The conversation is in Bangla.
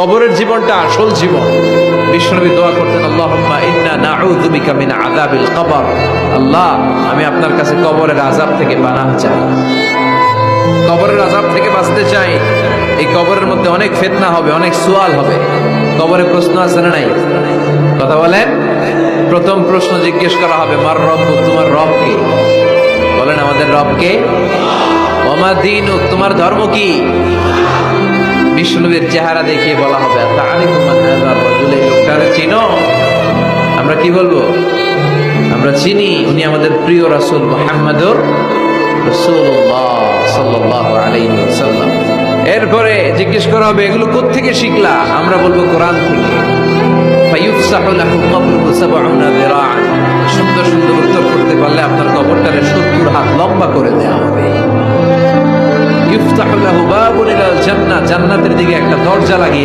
কবরের জীবনটা আসল জীবন। বিশ্বনবী দোয়া করতেন, আল্লাহুম্মা ইন্না নাউযু বিকা মিন আযাবিল কবর। আল্লাহ, আমি আপনার কাছে কবরের আযাব থেকে পানাহ চাই, কবরের আযাব থেকে বাঁচতে চাই। এই কবরের মধ্যে অনেক ফিতনা হবে, অনেক সুয়াল হবে। কবরে প্রশ্ন আছে না নাই? কথা বলেন। প্রথম প্রশ্ন জিজ্ঞেস করা হবে, মার রব্বুক, তোমার রব কে? বলেন, আমাদের রব কে? ওমা দীনুক, তোমার ধর্ম কি? বিষ্ণুবীর চেহারা দেখিয়ে বলা হবে, তাআরিফু মান হাযা রাজুল, এই লোকটারে চিনো? আমরা কি বলবো? আমরা চিনি, উনি আমাদের প্রিয় রাসূল মুহাম্মদুর রাসূলুল্লাহ সাল্লাল্লাহু আলাইহি ওয়াসাল্লাম। এরপরে জিজ্ঞেস করা হবে, এগুলো কোত্থেকে শিখলা? আমরা বলবো কোরআন থেকে। ফায়ুফসাহু লাহু কবরুহু ৭০ যিরাআন। সুন্দর সুন্দর উত্তর করতে পারলে আপনার কবরটারে ৭০ হাত লম্বা করে দেওয়া হবে। ইফতাহু লাহু বাবুন ইলাল জান্নাহ, জান্নাতের দিকে একটা দরজা লাগিয়ে